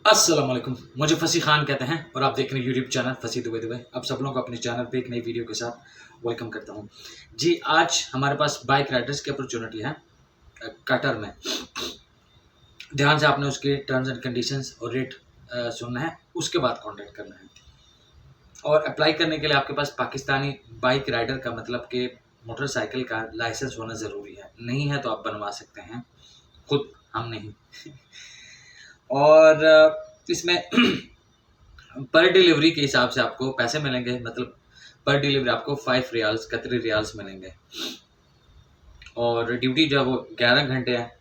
अस्सलाम वालेकुम। मुझे फसी खान कहते हैं और आप देख रहे हैं यूट्यूब चैनल फसी दुबई दुबई। आप सब लोगों को अपने चैनल पे एक नई वीडियो के साथ वेलकम करता हूं। जी, आज हमारे पास बाइक राइडर्स की अपॉर्चुनिटी है कटर में। ध्यान से आपने उसके टर्म्स एंड कंडीशंस और रेट सुनना है, उसके बाद कॉन्टैक्ट करना है। और अप्लाई करने के लिए आपके पास पाकिस्तानी बाइक राइडर का मतलब कि मोटरसाइकिल का लाइसेंस होना ज़रूरी है। नहीं है तो आप बनवा सकते हैं खुद, हम नहीं। और इसमें पर डिलीवरी के हिसाब से आपको पैसे मिलेंगे, मतलब पर डिलीवरी आपको 5 रियाल्स कतरी रियाल्स मिलेंगे। और ड्यूटी जो है वो 11 घंटे है।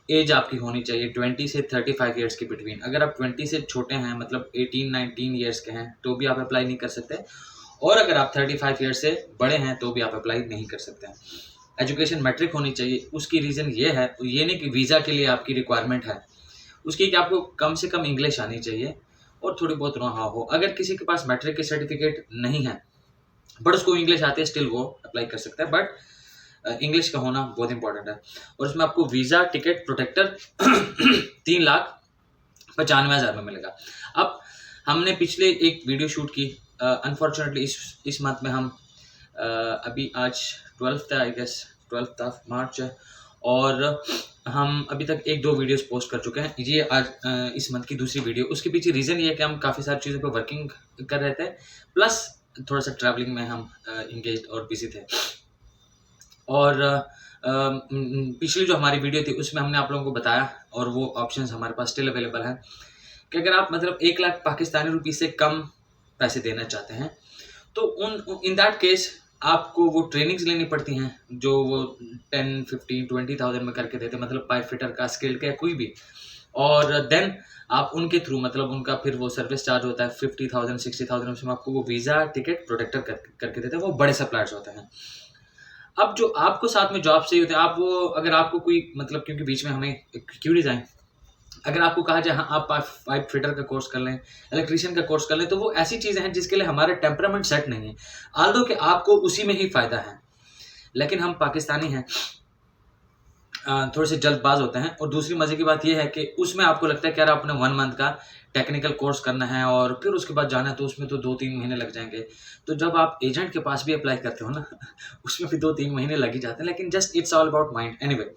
एज आपकी होनी चाहिए 20 से 35 ईयर्स के बिटवीन। अगर आप 20 से छोटे हैं, मतलब 18-19 ईयर्स के हैं, तो भी आप अप्लाई नहीं कर सकते। और अगर आप 35 ईयर्स से बड़े हैं तो भी आप अप्लाई नहीं कर सकते हैं। एजुकेशन मैट्रिक होनी चाहिए। उसकी रीज़न ये है, ये नहीं कि वीज़ा के लिए आपकी रिक्वायरमेंट है उसकी, कि आपको कम से कम इंग्लिश आनी चाहिए और थोड़ी बहुत नो हाउ हो। अगर किसी के पास मैट्रिक के सर्टिफिकेट नहीं है बट उसको इंग्लिश आती है, स्टिल वो अप्लाई कर सकता है। बट इंग्लिश का होना बहुत इंपॉर्टेंट है। और उसमें आपको वीज़ा, टिकट, प्रोटेक्टर 3,95,000 में मिलेगा। अब हमने पिछले एक वीडियो शूट की, अनफॉर्चुनेटली इस मंथ में हम अभी आज 12th है, I guess 12th of March है, और हम अभी तक 1-2 वीडियोस पोस्ट कर चुके हैं। ये आज इस मंथ की दूसरी वीडियो। उसके पीछे रीज़न ये है कि हम काफ़ी सारी चीज़ों पर वर्किंग कर रहे थे, प्लस थोड़ा सा ट्रैवलिंग में हम इंगेज और बिजी थे। और पिछली जो हमारी वीडियो थी उसमें हमने आप लोगों को बताया, और वो ऑप्शंस हमारे पास स्टिल अवेलेबल हैं, कि अगर आप मतलब 1 लाख पाकिस्तानी रुपये से कम पैसे देना चाहते हैं तो इन दैट केस आपको वो ट्रेनिंग्स लेनी पड़ती हैं जो वो 10, 15, 20,000 में करके देते हैं, मतलब पाइप फिटर का, स्किल्ड का, कोई भी। और देन आप उनके थ्रू, मतलब उनका फिर वो सर्विस चार्ज होता है 50,000, 60,000, उसमें आपको वो वीज़ा, टिकट, प्रोटेक्टर करके देते हैं। वो बड़े सप्लायर्स होते हैं। अब जो आपको साथ में जॉब चाहिए होते हैं, आप वो अगर आपको कोई मतलब, क्योंकि बीच में हमें क्यूरीज आए, अगर आपको कहा जाए हाँ आप पाइप फिटर का कोर्स कर लें, इलेक्ट्रीशियन का कोर्स कर लें, तो वो ऐसी चीज़ें हैं जिसके लिए हमारा टेम्परामेंट सेट नहीं है। आल्दो कि आपको उसी में ही फ़ायदा है, लेकिन हम पाकिस्तानी हैं, थोड़े से जल्दबाज होते हैं। और दूसरी मज़े की बात यह है कि उसमें आपको लगता है कि यार आपने 1 मंथ का टेक्निकल कोर्स करना है और फिर उसके बाद जाना है, तो उसमें तो 2-3 महीने लग जाएंगे। तो जब आप एजेंट के पास भी अप्लाई करते हो ना उसमें भी 2-3 महीने लग ही जाते हैं। लेकिन just it's all about mind anyway.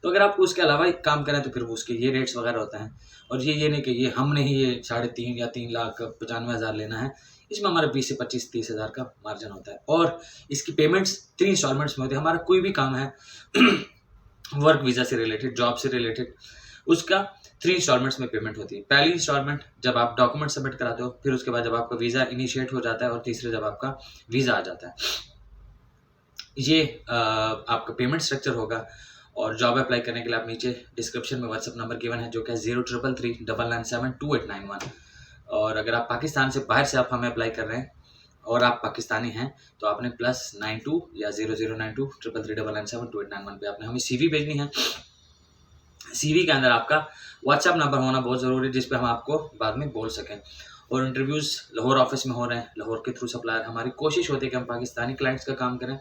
तो अगर आप उसके अलावा ही काम करें तो फिर वो उसके ये रेट्स वगैरह होते हैं। और ये नहीं कि ये हमने ही ये 3.5 या 3,95,000 लेना है। इसमें हमारा 20 से 25-30 हज़ार का मार्जिन होता है। और इसकी पेमेंट्स 3 इंस्टॉलमेंट्स में होती है। हमारा कोई भी काम है वर्क वीज़ा से रिलेटेड, जॉब से रिलेटेड, उसका 3 इंस्टॉलमेंट्स में पेमेंट होती है। पहली इंस्टॉलमेंट जब आप डॉक्यूमेंट सबमिट कराते हो, फिर उसके बाद जब आपका वीज़ा इनिशिएट हो जाता है, और तीसरे जब आपका वीज़ा आ जाता है। ये आपका पेमेंट स्ट्रक्चर होगा। और जॉब अप्लाई करने के लिए आप नीचे डिस्क्रिप्शन में व्हाट्सएप नंबर गिवन है, जो कि है 033399972891। और अगर आप पाकिस्तान से बाहर से आप हमें अप्लाई कर रहे हैं और आप पाकिस्तानी हैं, तो आपने +92 या 00923399972891 पे आपने हमें CV भेजनी है। CV के अंदर आपका व्हाट्सएप नंबर होना बहुत ज़रूरी है, जिस पे हम आपको बाद में बोल सकें। और इंटरव्यूज़ लाहौर ऑफिस में हो रहे हैं, लाहौर के थ्रू सप्लायर। हमारी कोशिश होती है कि हम पाकिस्तानी क्लाइंट्स का काम करें,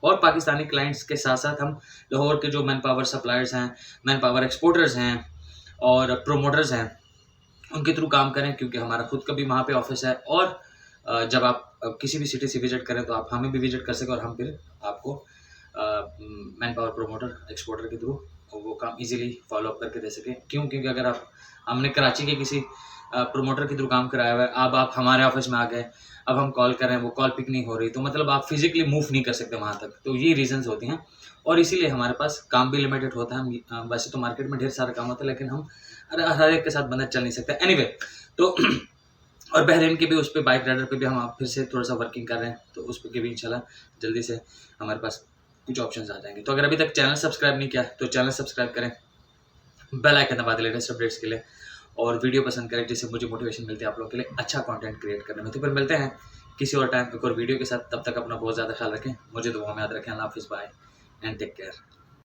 और पाकिस्तानी क्लाइंट्स के साथ साथ हम लाहौर के जो मैन पावर सप्लायर्स हैं, मैन पावर एक्सपोर्टर्स हैं और प्रोमोटर्स हैं, उनके थ्रू काम करें, क्योंकि हमारा खुद का भी वहाँ पे ऑफिस है। और जब आप किसी भी सिटी से विजिट करें तो आप हमें भी विजिट कर सकें, और हम फिर आपको मैन पावर, प्रोमोटर, एक्सपोर्टर के थ्रू वो काम इजीली फॉलो अप करके दे सकें। क्योंकि अगर आप, हमने कराची के किसी प्रोमोटर के थ्रू काम कराया हुआ है, अब आप हमारे ऑफिस में आ गए, अब हम कॉल कर रहे हैं, वो कॉल पिक नहीं हो रही, तो मतलब आप फिजिकली मूव नहीं कर सकते वहाँ तक। तो ये रीजंस होती हैं, और इसीलिए हमारे पास काम भी लिमिटेड होता है। हम वैसे तो मार्केट में ढेर सारा काम होता है, लेकिन हम हर एक के साथ बंदा चल नहीं सकता। एनीवे, तो और बहरीन के भी उस पर बाइक राइडर पे भी हम फिर से थोड़ा सा वर्किंग कर रहे हैं, तो उस पर भी इंशाल्लाह जल्दी से हमारे पास कुछ ऑप्शंस आ जाएंगे। तो अगर अभी तक चैनल सब्सक्राइब नहीं किया तो चैनल सब्सक्राइब करें, बेल आइकन दबा दें लेटेस्ट अपडेट्स के लिए, और वीडियो पसंद करें, जिससे मुझे मोटिवेशन मिलती है आप लोगों के लिए अच्छा कंटेंट क्रिएट करने में। तो फिर मिलते हैं किसी और टाइम एक और वीडियो के साथ। तब तक अपना बहुत ज़्यादा ख्याल रखें, मुझे दुआ में याद रखें। अल्लाह हाफिज़, बाय एंड टेक केयर।